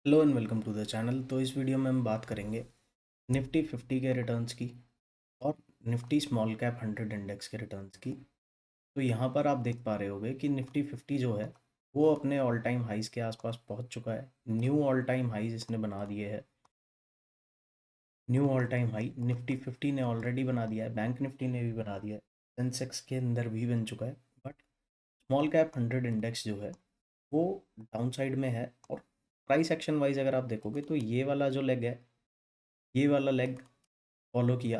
Hello and welcome to the channel. तो इस video में हम बात करेंगे निफ्टी 50 के रिटर्न्स की और निफ्टी स्मॉल कैप 100 इंडेक्स के रिटर्न्स की। तो यहाँ पर आप देख पा रहे होंगे कि निफ्टी 50 जो है वो अपने ऑल टाइम हाइज़ के आसपास पहुँच चुका है। न्यू ऑल टाइम हाइज़ इसने बना दिए हैं। Knew all time high Nifty 50 ने ऑलरेडी बना दिया है, बैंक निफ्टी ने भी बना दिया है, सेंसेक्स के अंदर भी बन चुका है। बट स्मॉल कैप 100 इंडेक्स जो है वो डाउन साइड में है। और प्राइस एक्शन वाइज अगर आप देखोगे तो ये वाला जो लेग है, ये वाला लेग फॉलो किया।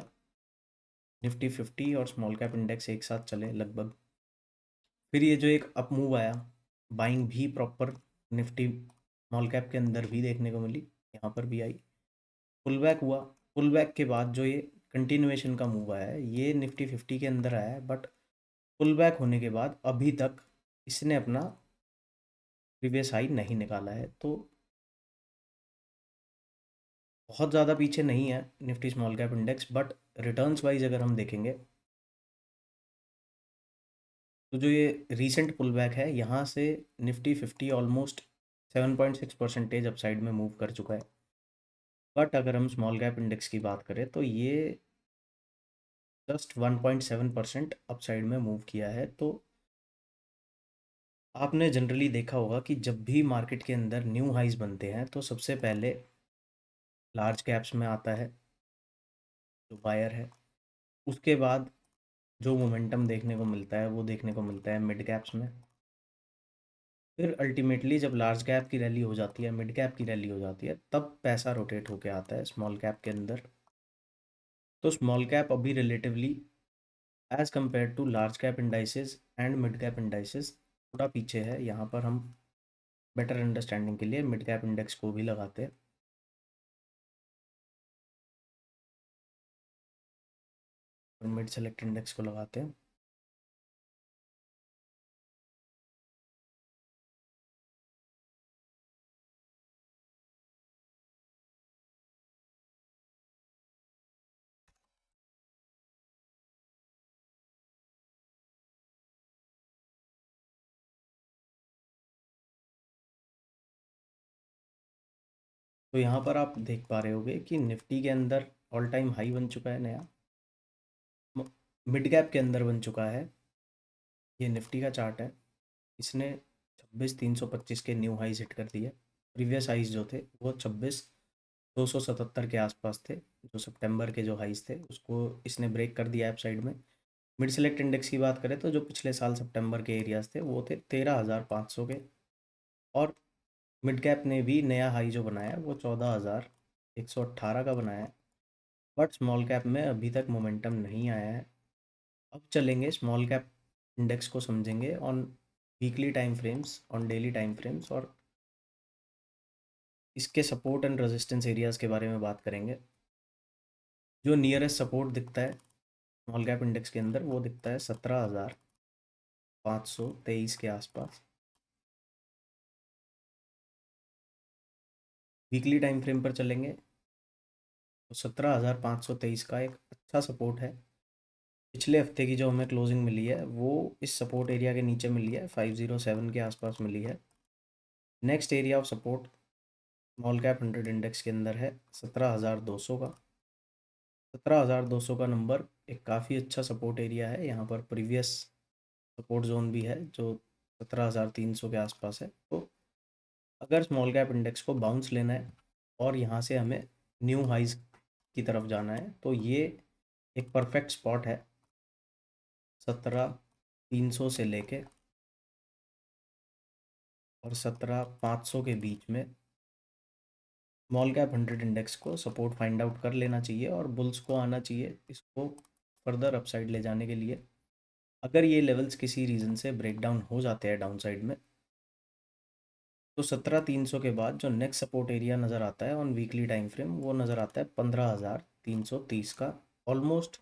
निफ्टी 50 और स्मॉल कैप इंडेक्स एक साथ चले लगभग। फिर ये जो एक अप मूव आया, बाइंग भी प्रॉपर निफ्टी स्मॉल कैप के अंदर भी देखने को मिली, यहाँ पर भी आई। पुल बैक हुआ। पुल बैक के बाद जो ये कंटिन्यूएशन का मूव आया है ये निफ्टी 50 के अंदर आया है। बट पुल बैक होने के बाद अभी तक इसने अपना प्रीवियस हाई नहीं निकाला है। तो बहुत ज़्यादा पीछे नहीं है Nifty small cap index. But returns wise अगर हम देखेंगे तो जो ये रीसेंट पुल बैक है यहाँ से निफ्टी 50 ऑलमोस्ट 7.6% अपसाइड में मूव कर चुका है। बट अगर हम स्मॉल कैप इंडेक्स की बात करें तो ये जस्ट 1.7% अपसाइड में मूव किया है। तो आपने जनरली देखा होगा कि जब भी मार्केट के अंदर न्यू हाइज बनते हैं तो सबसे पहले लार्ज कैप्स में आता है जो बायर है। उसके बाद जो मोमेंटम देखने को मिलता है वो देखने को मिलता है मिड कैप्स में। फिर अल्टीमेटली जब लार्ज कैप की रैली हो जाती है, मिड कैप की रैली हो जाती है, तब पैसा रोटेट होके आता है स्मॉल कैप के अंदर। तो स्मॉल कैप अभी relatively as compare to large cap indices and mid cap indices थोड़ा पीछे है। यहाँ पर हम बेटर अंडरस्टैंडिंग के लिए मिड कैप इंडेक्स को भी लगाते हैं और मिड सेलेक्ट इंडेक्स को लगाते हैं। तो यहाँ पर आप देख पा रहे होगे कि निफ्टी के अंदर ऑल टाइम हाई बन चुका है नया, मिड कैप के अंदर बन चुका है। ये निफ्टी का चार्ट है, इसने 26,325 के न्यू हाइज हिट कर दिए। प्रीवियस हाइज जो थे वो 26,277 के आसपास थे। जो सितंबर के जो हाइज थे उसको इसने ब्रेक कर दिया है साइड में। मिड सेलेक्ट इंडेक्स की बात करें तो जो पिछले साल सितंबर के एरियाज थे वो थे 13,500 के। और मिड कैप ने भी नया हाई जो बनाया है वो 14,118 का बनाया है। बट स्मॉल कैप में अभी तक मोमेंटम नहीं आया है। अब चलेंगे स्मॉल कैप इंडेक्स को समझेंगे on weekly time frames, on daily time frames, और इसके सपोर्ट एंड रेजिस्टेंस एरियाज़ के बारे में बात करेंगे। जो नियरेस्ट सपोर्ट दिखता है स्मॉल कैप इंडेक्स के अंदर वो दिखता है 17,523 के आसपास। वीकली टाइम फ्रेम पर चलेंगे तो 17,523 का एक अच्छा सपोर्ट है। पिछले हफ्ते की जो हमें क्लोजिंग मिली है वो इस सपोर्ट एरिया के नीचे मिली है, 507 के आसपास मिली है। Next area of support small cap 100 index के अंदर है 17,200 का। 17,200 का नंबर एक काफ़ी अच्छा सपोर्ट एरिया है। यहाँ पर प्रीवियस सपोर्ट जोन भी है जो 17,300 के आसपास है। तो अगर स्मॉल कैप इंडेक्स को बाउंस लेना है और यहाँ से हमें न्यू हाइज की तरफ जाना है तो ये एक परफेक्ट स्पॉट है। 17,300 से लेके और 17,500 के बीच में स्मॉल कैप 100 इंडेक्स को सपोर्ट फाइंड आउट कर लेना चाहिए और बुल्स को आना चाहिए इसको फर्दर अपसाइड ले जाने के लिए। अगर ये लेवल्स किसी रीज़न से ब्रेक डाउन हो जाते हैं डाउन साइड में तो 17,300 के बाद जो नेक्स्ट सपोर्ट एरिया नज़र आता है ऑन वीकली टाइम फ्रेम वो नज़र आता है 15,330 का। ऑलमोस्ट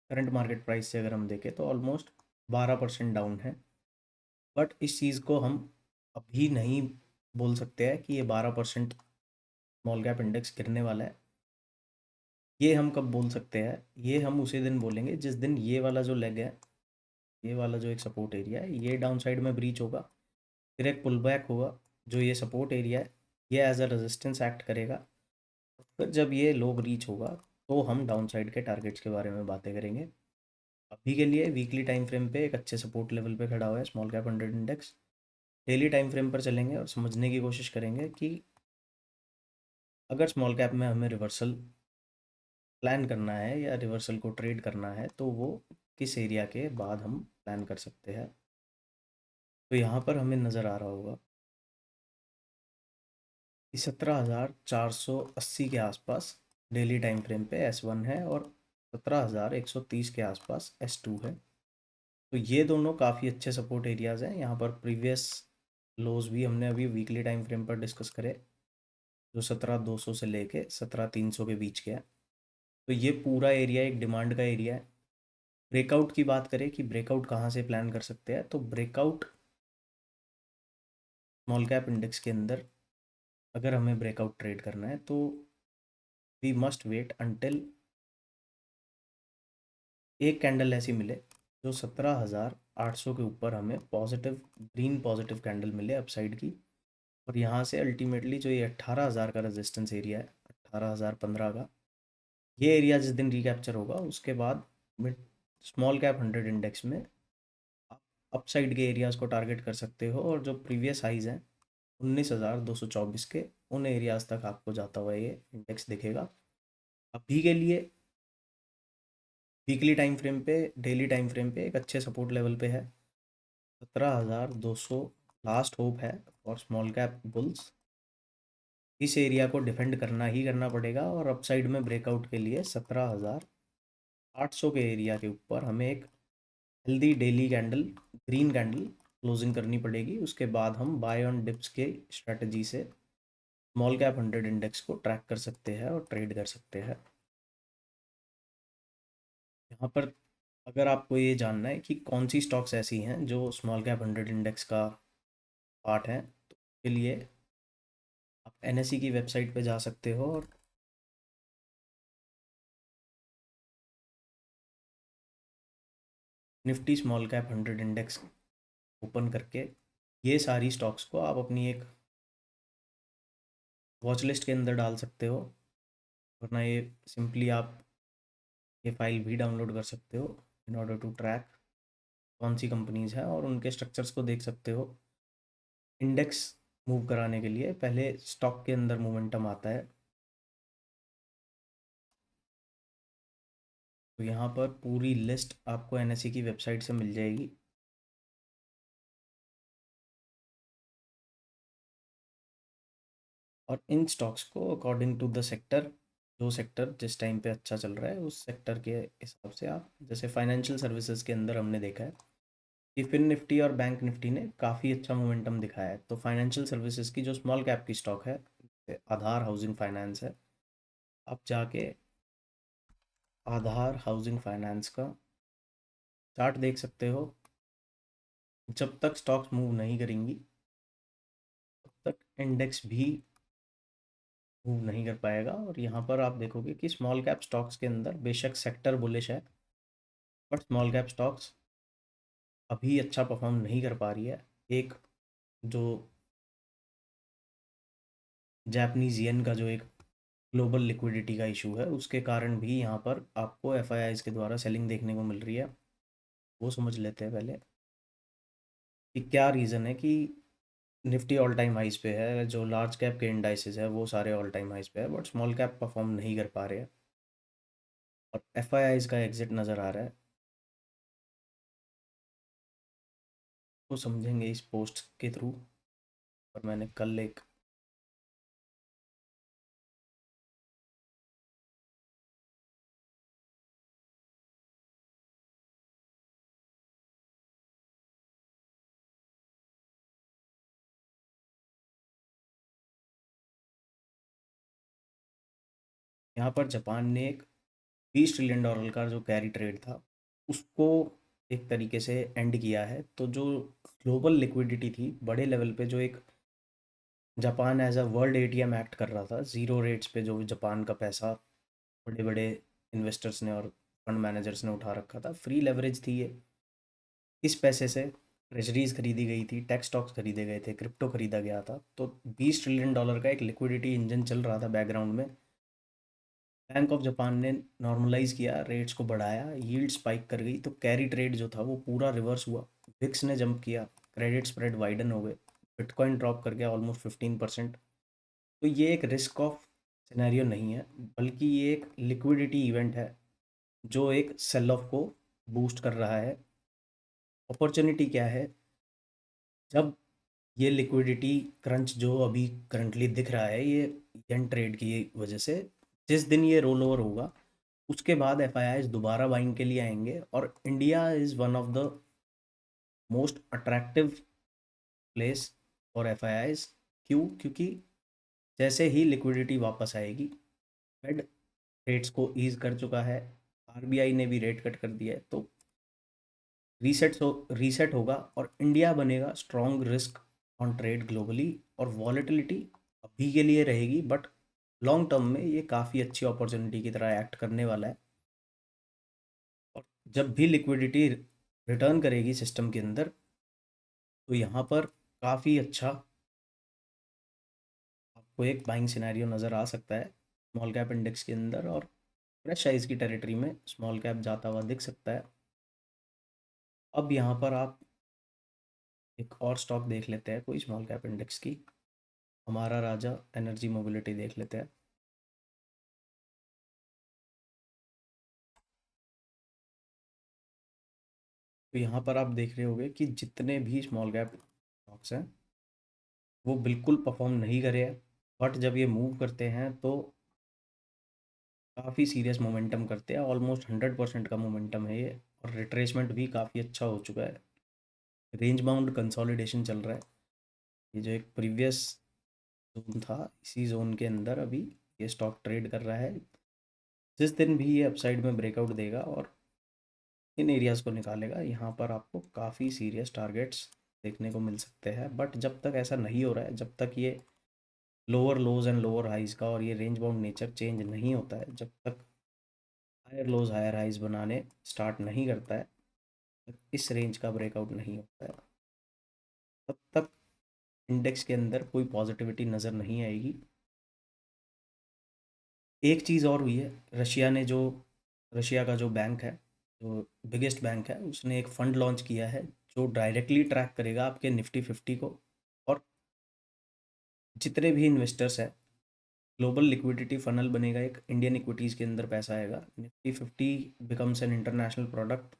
करंट मार्केट प्राइस से अगर हम देखें तो ऑलमोस्ट 12% डाउन है। बट इस चीज़ को हम अभी नहीं बोल सकते हैं कि ये 12% स्मॉल कैप इंडेक्स गिरने वाला है। ये हम कब बोल सकते हैं? ये हम उसी दिन बोलेंगे जिस दिन ये वाला जो लेग है, ये वाला जो एक सपोर्ट एरिया है, ये डाउन साइड में ब्रीच होगा, फिर एक पुल बैक होगा, जो ये सपोर्ट एरिया है ये एज अ रेजिस्टेंस एक्ट करेगा। फिर जब ये लो रीच होगा तो हम डाउन साइड के टारगेट्स के बारे में बातें करेंगे। अभी के लिए वीकली टाइम फ्रेम पे एक अच्छे सपोर्ट लेवल पे खड़ा हुआ है small cap 100 index. Daily time frame पर चलेंगे और समझने की कोशिश करेंगे कि अगर स्मॉल कैप में हमें रिवर्सल प्लान करना है या रिवर्सल को ट्रेड करना है तो वो किस एरिया के बाद हम प्लान कर सकते हैं। तो यहाँ पर हमें नज़र आ रहा होगा कि 17,480 के आसपास डेली टाइम फ्रेम पे S1 है और 17,130 के आसपास S2 है। तो ये दोनों काफ़ी अच्छे सपोर्ट एरियाज़ हैं। यहाँ पर प्रीवियस लोज भी हमने अभी वीकली टाइम फ्रेम पर डिस्कस करे, जो 17,200 से लेके 17,300 के बीच के है। तो ये पूरा एरिया एक डिमांड का एरिया है। ब्रेकआउट की बात करें कि ब्रेकआउट कहाँ से प्लान कर सकते हैं, तो ब्रेकआउट स्मॉल कैप इंडेक्स के अंदर अगर हमें ब्रेकआउट ट्रेड करना है तो वी मस्ट वेट अनटिल एक कैंडल ऐसी मिले जो 17,800 के ऊपर हमें पॉजिटिव ग्रीन पॉजिटिव कैंडल मिले अपसाइड की। और यहाँ से अल्टीमेटली जो ये 18,000 का रेजिस्टेंस एरिया है, 18,015 का, ये एरिया जिस दिन रिकैप्चर होगा उसके बाद मिड स्मॉल कैप 100 इंडेक्स में आप अपसाइड के एरियाज़ को टारगेट कर सकते हो। और जो प्रीवियस हाइज हैं 19,224 के, उन एरियाज़ तक आपको जाता हुआ ये इंडेक्स दिखेगा। अभी के लिए वीकली टाइम फ्रेम पे डेली टाइम फ्रेम पे एक अच्छे सपोर्ट लेवल पे है 17,200 लास्ट होप है और स्मॉल कैप बुल्स। इस एरिया को डिफेंड करना ही करना पड़ेगा और अपसाइड में ब्रेकआउट के लिए 17,800 के एरिया के ऊपर हमें एक healthy daily candle green candle closing करनी पड़ेगी। उसके बाद हम बाय ऑन डिप्स के स्ट्रेटजी से स्मॉल कैप 100 इंडेक्स को ट्रैक कर सकते हैं और ट्रेड कर सकते हैं। यहाँ पर अगर आपको ये जानना है कि कौन सी स्टॉक्स ऐसी हैं जो स्मॉल कैप 100 इंडेक्स का पार्ट हैं, तो उसके लिए आप NSE की वेबसाइट पे जा सकते हो और Nifty small cap 100 index open करके ये सारी स्टॉक्स को आप अपनी एक वॉच लिस्ट के अंदर डाल सकते हो। वरना ये सिंपली आप ये फाइल भी डाउनलोड कर सकते हो इन ऑर्डर टू ट्रैक कौन सी कंपनीज हैं और उनके स्ट्रक्चर्स को देख सकते हो। इंडेक्स मूव कराने के लिए पहले स्टॉक के अंदर मोमेंटम आता है। तो यहाँ पर पूरी लिस्ट आपको NSE की वेबसाइट से मिल जाएगी। और इन स्टॉक्स को अकॉर्डिंग टू द सेक्टर, जो सेक्टर जिस टाइम पे अच्छा चल रहा है उस सेक्टर के हिसाब से आप, जैसे फाइनेंशियल सर्विसेज के अंदर हमने देखा है कि फिन निफ्टी और बैंक निफ्टी ने काफ़ी अच्छा मोमेंटम दिखाया है। तो फाइनेंशियल सर्विसेज की जो स्मॉल कैप की स्टॉक है, आधार हाउसिंग फाइनेंस है, आप जाके आधार हाउसिंग फाइनेंस का चार्ट देख सकते हो। जब तक स्टॉक्स मूव नहीं करेंगी तब तक इंडेक्स भी मूव नहीं कर पाएगा। और यहाँ पर आप देखोगे कि स्मॉल कैप स्टॉक्स के अंदर बेशक सेक्टर बुलिश है, बट स्मॉल कैप स्टॉक्स अभी अच्छा परफॉर्म नहीं कर पा रही है। एक जो जापानीज येन का जो एक ग्लोबल लिक्विडिटी का इशू है उसके कारण भी यहाँ पर आपको FIIs के द्वारा सेलिंग देखने को मिल रही है। वो समझ लेते हैं पहले कि क्या रीज़न है कि निफ्टी ऑल टाइम हाइस पे है, जो लार्ज कैप के इंडाइसेस है वो सारे ऑल टाइम हाइस पे है, बट स्मॉल कैप परफॉर्म नहीं कर पा रहे हैं और FIIs का एग्जिट नज़र आ रहा है। वो समझेंगे इस पोस्ट के थ्रू। और मैंने कल एक यहाँ पर जापान ने एक $20 ट्रिलियन का जो कैरी ट्रेड था उसको एक तरीके से एंड किया है। तो जो ग्लोबल लिक्विडिटी थी बड़े लेवल पे, जो एक Japan as a world ATM act कर रहा था ज़ीरो रेट्स पे, जो जापान का पैसा बड़े बड़े इन्वेस्टर्स ने और फंड मैनेजर्स ने उठा रखा था, फ्री लेवरेज थी ये। इस पैसे से ट्रेजरीज खरीदी गई थी, टेक स्टॉक्स खरीदे गए थे, क्रिप्टो खरीदा गया था। तो $20 ट्रिलियन का एक लिक्विडिटी इंजन चल रहा था बैकग्राउंड में। बैंक ऑफ जापान ने नॉर्मलाइज किया, रेट्स को बढ़ाया, यील्ड स्पाइक कर गई, तो कैरी ट्रेड जो था वो पूरा रिवर्स हुआ। विक्स ने जंप किया, क्रेडिट स्प्रेड वाइडन हो गए, बिटकॉइन ड्रॉप कर गया ऑलमोस्ट 15%। तो ये एक रिस्क ऑफ सिनेरियो नहीं है, बल्कि ये एक लिक्विडिटी इवेंट है जो एक सेल ऑफ को बूस्ट कर रहा है। अपॉर्चुनिटी क्या है? जब ये लिक्विडिटी क्रंच जो अभी करंटली दिख रहा है, ये यन ट्रेड की वजह से, जिस दिन ये रोल ओवर होगा उसके बाद एफआईआईज दोबारा बाइंग के लिए आएंगे। और India is one of the most attractive place for FIIs. क्यों? क्योंकि जैसे ही लिक्विडिटी वापस आएगी, फेड रेट्स को ईज कर चुका है, आरबीआई ने भी रेट कट कर दिया है, तो रीसेट होगा और इंडिया बनेगा strong risk on trade globally. और वॉलेटिलिटी अभी के लिए रहेगी, बट लॉन्ग टर्म में ये काफ़ी अच्छी अपॉर्चुनिटी की तरह एक्ट करने वाला है। और जब भी लिक्विडिटी रिटर्न करेगी सिस्टम के अंदर, तो यहाँ पर काफ़ी अच्छा आपको एक बाइंग सिनेरियो नज़र आ सकता है स्मॉल कैप इंडेक्स के अंदर। और फ्रेश साइज की टेरिटरी में स्मॉल कैप जाता हुआ दिख सकता है। अब यहाँ पर आप एक और स्टॉक देख लेते हैं कोई स्मॉल कैप इंडेक्स की। हमारा राजा एनर्जी मोबिलिटी देख लेते हैं। तो यहाँ पर आप देख रहे होंगे कि जितने भी स्मॉल कैप स्टॉक्स हैं वो बिल्कुल परफॉर्म नहीं करे हैं, बट जब ये मूव करते हैं तो काफ़ी सीरियस मोमेंटम करते हैं। ऑलमोस्ट 100% का मोमेंटम है ये, और रिट्रेसमेंट भी काफ़ी अच्छा हो चुका है। रेंज बाउंड कंसोलिडेशन चल रहा है। ये जो एक प्रीवियस जोन था, इसी जोन के अंदर अभी ये स्टॉक ट्रेड कर रहा है। जिस दिन भी ये अपसाइड में ब्रेकआउट देगा और इन एरियाज़ को निकालेगा, यहाँ पर आपको काफ़ी सीरियस टारगेट्स देखने को मिल सकते हैं। बट जब तक ऐसा नहीं हो रहा है, जब तक ये lower lows and lower highs का और ये रेंज बाउंड नेचर चेंज नहीं होता है, जब तक हायर लोज हायर हाइज बनाने स्टार्ट नहीं करता है, तक इस रेंज का ब्रेकआउट नहीं होता है, तब तक इंडेक्स के अंदर कोई पॉजिटिविटी नज़र नहीं आएगी। एक चीज़ और हुई है, रशिया का जो बैंक है, जो बिगेस्ट बैंक है, उसने एक फ़ंड लॉन्च किया है जो डायरेक्टली ट्रैक करेगा आपके निफ्टी 50 को। और जितने भी इन्वेस्टर्स हैं, ग्लोबल लिक्विडिटी फनल बनेगा, एक इंडियन इक्विटीज़ के अंदर पैसा आएगा, Nifty 50 becomes an international product,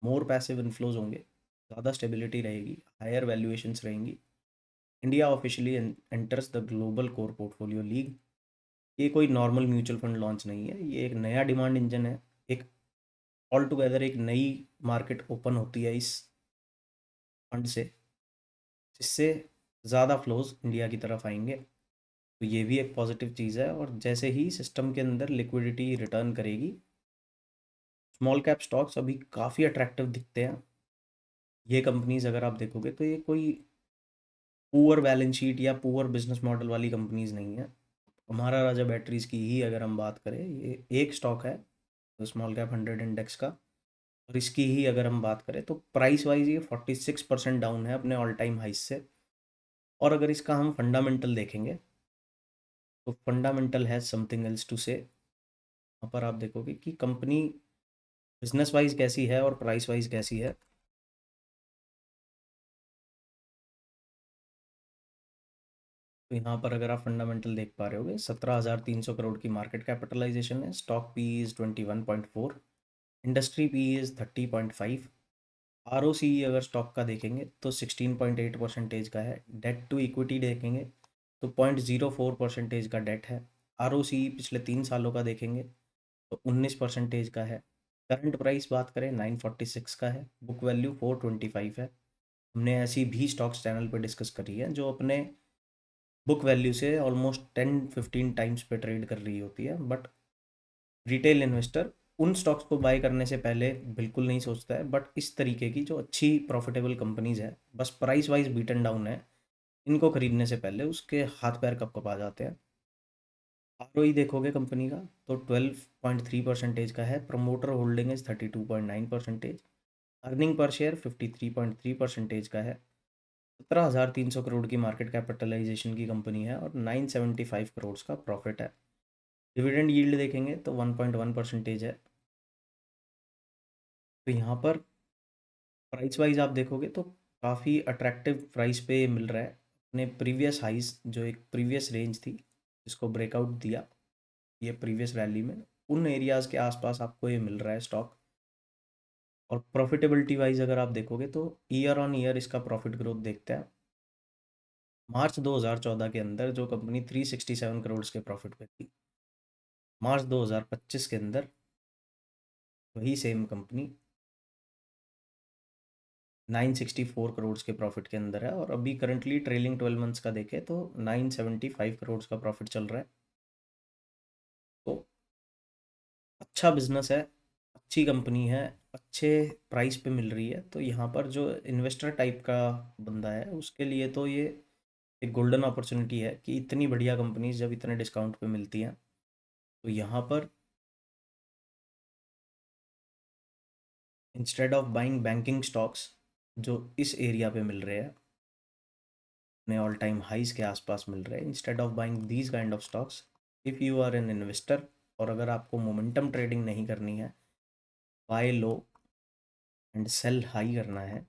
more passive inflows होंगे, ज़्यादा स्टेबिलिटी रहेगी, हायर वैल्यूएशंस रहेंगी। India officially enters the global core portfolio league. ये कोई नॉर्मल म्यूचुअल फंड लॉन्च नहीं है, ये एक नया डिमांड इंजन है। एक ऑल टुगेदर एक नई मार्केट ओपन होती है इस फंड से, जिससे ज़्यादा फ्लोज इंडिया की तरफ आएंगे। तो ये भी एक पॉजिटिव चीज़ है। और जैसे ही सिस्टम के अंदर लिक्विडिटी रिटर्न करेगी, स्मॉल कैप स्टॉक्स अभी काफ़ी अट्रैक्टिव दिखते हैं। ये कंपनीज अगर आप देखोगे तो ये कोई पुअर बैलेंस शीट या पुअर बिजनेस मॉडल वाली कंपनीज नहीं है। हमारा राजा बैटरीज की ही अगर हम बात करें, ये एक स्टॉक है स्मॉल कैप 100 इंडेक्स का। और इसकी ही अगर हम बात करें तो प्राइस वाइज ये 46% डाउन है अपने ऑल टाइम हाइस से। और अगर इसका हम फंडामेंटल देखेंगे तो फंडामेंटल है समथिंग एल्स टू से। यहाँ पर आप देखोगे कि कंपनी बिजनेस वाइज कैसी है और प्राइस वाइज कैसी है। तो यहाँ पर अगर आप फंडामेंटल देख पा रहे होगे, 17,300 करोड़ की मार्केट कैपिटलाइजेशन है, stock P is 21.4, industry P is 30.5, R O C अगर स्टॉक का देखेंगे तो 16.8% का है। डेट टू इक्विटी देखेंगे तो 0.04% का डेट है। आर ओ सी पिछले 3 सालों का देखेंगे तो 19% का है। करंट प्राइस बात करें 946 का है, बुक वैल्यू 425 है। हमने ऐसी भी स्टॉक्स चैनल पर डिस्कस करी है जो अपने बुक वैल्यू से ऑलमोस्ट 10-15 टाइम्स पे ट्रेड कर रही होती है। बट रिटेल इन्वेस्टर उन स्टॉक्स को बाय करने से पहले बिल्कुल नहीं सोचता है। बट इस तरीके की जो अच्छी प्रॉफिटेबल कंपनीज है, बस प्राइस वाइज बीटन डाउन है, इनको खरीदने से पहले उसके हाथ पैर कब कपा जाते हैं। आरओई देखोगे कंपनी का तो 12.3% का है, promoter holding is 32.9%। Earning per share 53.3% का है। 17,300 करोड़ की मार्केट कैपिटलाइजेशन की कंपनी है और 975 करोड़ का प्रॉफिट है। डिविडेंड यील्ड देखेंगे तो 1.1% है। तो यहाँ पर प्राइस वाइज आप देखोगे तो काफ़ी अट्रैक्टिव प्राइस पे मिल रहा है। अपने प्रीवियस हाइस जो एक प्रीवियस रेंज थी जिसको ब्रेकआउट दिया ये प्रीवियस रैली में, उन एरियाज़ के आसपास आपको ये मिल रहा है स्टॉक। और प्रॉफिटेबिलिटी वाइज अगर आप देखोगे तो ईयर ऑन ईयर इसका प्रॉफिट ग्रोथ देखते हैं। मार्च 2014 के अंदर जो कंपनी 367 करोड़ के प्रॉफिट पे थी, मार्च 2025 के अंदर वही सेम कंपनी 964 करोड़ के प्रॉफिट के अंदर है। और अभी करंटली ट्रेलिंग 12 मंथ्स का देखें तो 975 करोड़ का प्रॉफिट चल रहा है। तो अच्छा बिजनेस है, अच्छी कंपनी है, अच्छे प्राइस पे मिल रही है। तो यहाँ पर जो इन्वेस्टर टाइप का बंदा है उसके लिए तो ये एक गोल्डन अपॉर्चुनिटी है कि इतनी बढ़िया कंपनीज जब इतने डिस्काउंट पे मिलती हैं तो यहाँ पर instead of buying banking stocks जो इस एरिया पे मिल रहे हैं, अपने ऑल टाइम हाइस के आसपास मिल रहे हैं, instead of buying these kind of stocks, if you are an investor और अगर आपको मोमेंटम ट्रेडिंग नहीं करनी है, buy low and sell high करना है,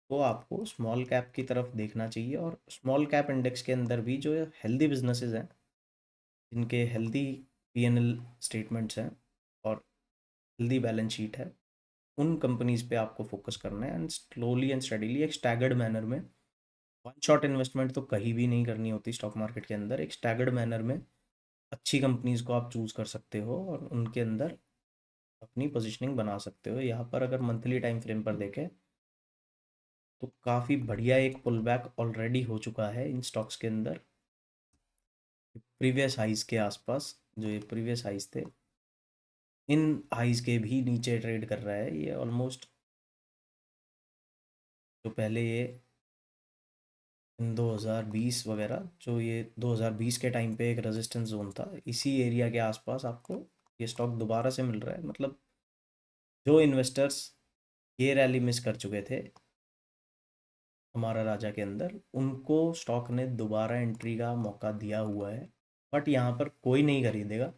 तो आपको स्मॉल कैप की तरफ देखना चाहिए। और स्मॉल कैप इंडेक्स के अंदर भी जो हेल्दी बिजनेसेस हैं जिनके हेल्दी पीएनएल स्टेटमेंट्स हैं और हेल्दी बैलेंस शीट है, उन कंपनीज पे आपको फोकस करना है एंड स्लोली एंड स्टडीली एक स्टैगर्ड मैनर में। वन शॉट इन्वेस्टमेंट तो कहीं भी नहीं करनी होती स्टॉक मार्केट के अंदर। एक स्टैगर्ड मैनर में अच्छी कंपनीज को आप चूज़ कर सकते हो और उनके अंदर अपनी पोजीशनिंग बना सकते हो। यहाँ पर अगर मंथली टाइम फ्रेम पर देखें तो काफ़ी बढ़िया एक पुल बैक ऑलरेडी हो चुका है इन स्टॉक्स के अंदर। प्रीवियस हाइज के आसपास जो ये प्रीवियस हाइज थे, इन हाइज के भी नीचे ट्रेड कर रहा है ये ऑलमोस्ट। जो पहले ये 2020 वगैरह, जो ये 2020 के टाइम पे एक रेजिस्टेंस जोन था, इसी एरिया के आसपास आपको ये स्टॉक दोबारा से मिल रहा है। मतलब जो इन्वेस्टर्स ये रैली मिस कर चुके थे हमारा राजा के अंदर, उनको स्टॉक ने दोबारा एंट्री का मौका दिया हुआ है। बट यहाँ पर कोई नहीं खरीदेगा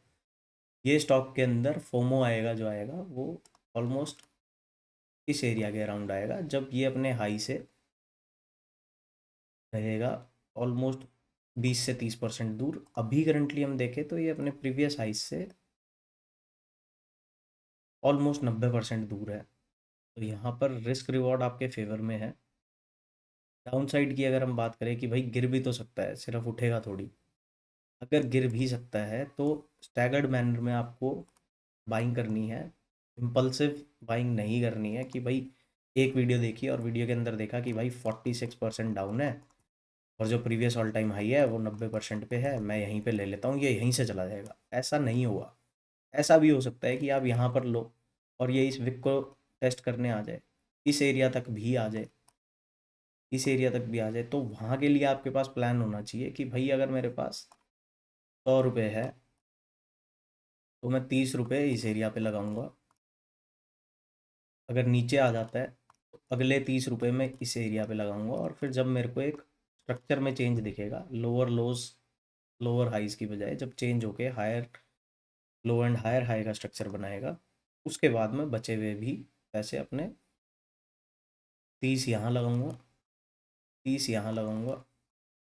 ये स्टॉक के अंदर। फोमो आएगा जो आएगा वो ऑलमोस्ट इस एरिया के अराउंड आएगा जब ये अपने हाई से रहेगा ऑलमोस्ट 20 से 30% दूर। अभी करंटली हम देखें तो ये अपने प्रीवियस हाई से ऑलमोस्ट 90% दूर है। तो यहाँ पर रिस्क रिवॉर्ड आपके फेवर में है। डाउन साइड की अगर हम बात करें कि भाई गिर भी तो सकता है, सिर्फ उठेगा थोड़ी। अगर गिर भी सकता है तो स्टैगर्ड मैनर में आपको बाइंग करनी है। इम्पल्सिव बाइंग नहीं करनी है कि भाई एक वीडियो देखी और वीडियो के अंदर देखा कि भाई 46% डाउन है और जो प्रीवियस ऑल टाइम हाई है वो 90% पे है, मैं यहीं पे ले लेता हूँ, ये यहीं से चला जाएगा। ऐसा नहीं हुआ। ऐसा भी हो सकता है कि आप यहाँ पर लो और ये इस विक को टेस्ट करने आ जाए, इस एरिया तक भी आ जाए, इस एरिया तक भी आ जाए। तो वहाँ के लिए आपके पास प्लान होना चाहिए कि भाई अगर मेरे पास 100 रुपये है तो मैं 30 रुपये इस एरिया पे लगाऊंगा। अगर नीचे आ जाता है तो अगले 30 रुपये में इस एरिया पे लगाऊंगा। और फिर जब मेरे को एक स्ट्रक्चर में चेंज दिखेगा, लोअर लोज लोअर हाइज की बजाय जब चेंज होके higher low and higher high का स्ट्रक्चर बनाएगा, उसके बाद में बचे हुए भी पैसे अपने 30 यहाँ लगाऊंगा, 30 यहाँ लगाऊंगा।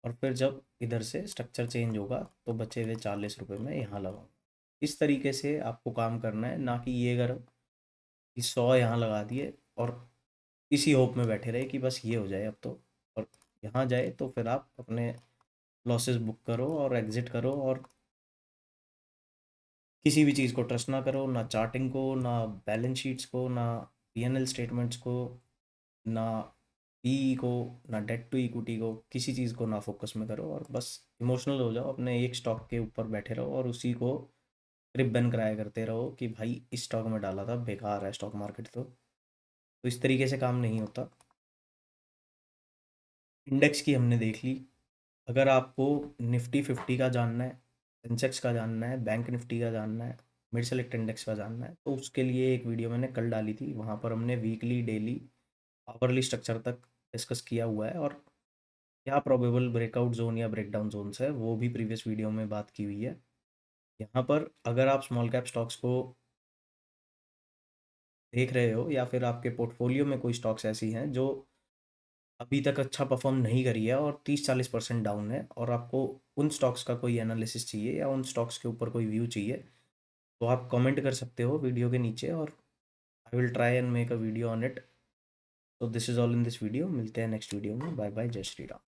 और फिर जब इधर से स्ट्रक्चर चेंज होगा तो बचे हुए 40 रुपये में यहाँ लगाऊंगा। इस तरीके से आपको काम करना है, ना कि ये अगर कि 100 यहाँ लगा दिए और इसी होप में बैठे रहे कि बस ये हो जाए अब तो, और यहाँ जाए तो फिर आप अपने लॉसेस बुक करो और एग्ज़िट करो। और किसी भी चीज़ को ट्रस्ट ना करो, ना चार्टिंग को, ना बैलेंस शीट्स को, ना पीएनएल स्टेटमेंट्स को, ना पीई को, ना डेट टू इक्विटी को, किसी चीज़ को ना फोकस में करो और बस इमोशनल हो जाओ, अपने एक स्टॉक के ऊपर बैठे रहो और उसी को रिबन कराया करते रहो कि भाई इस स्टॉक में डाला था, बेकार है स्टॉक मार्केट। तो इस तरीके से काम नहीं होता। इंडेक्स की हमने देख ली। अगर आपको निफ्टी 50 का जानना है, सेंसेक्स का जानना है, बैंक निफ्टी का जानना है, मिड सेलेक्ट इंडेक्स का जानना है तो उसके लिए एक वीडियो मैंने कल डाली थी, वहाँ पर हमने वीकली, डेली, आवरली स्ट्रक्चर तक डिस्कस किया हुआ है, और क्या प्रोबेबल ब्रेकआउट जोन या ब्रेकडाउन जोन्स है वो भी प्रीवियस वीडियो में बात की हुई है। यहाँ पर अगर आप स्मॉल कैप स्टॉक्स को देख रहे हो या फिर आपके पोर्टफोलियो में कोई स्टॉक्स ऐसी हैं जो अभी तक अच्छा परफॉर्म नहीं करी है और 30-40% डाउन है, और आपको उन स्टॉक्स का कोई एनालिसिस चाहिए या उन स्टॉक्स के ऊपर कोई व्यू चाहिए, तो आप कमेंट कर सकते हो वीडियो के नीचे, और I will try and make a video on it. तो this is all in this video, मिलते हैं नेक्स्ट वीडियो में। बाय बाय, जय श्री राम।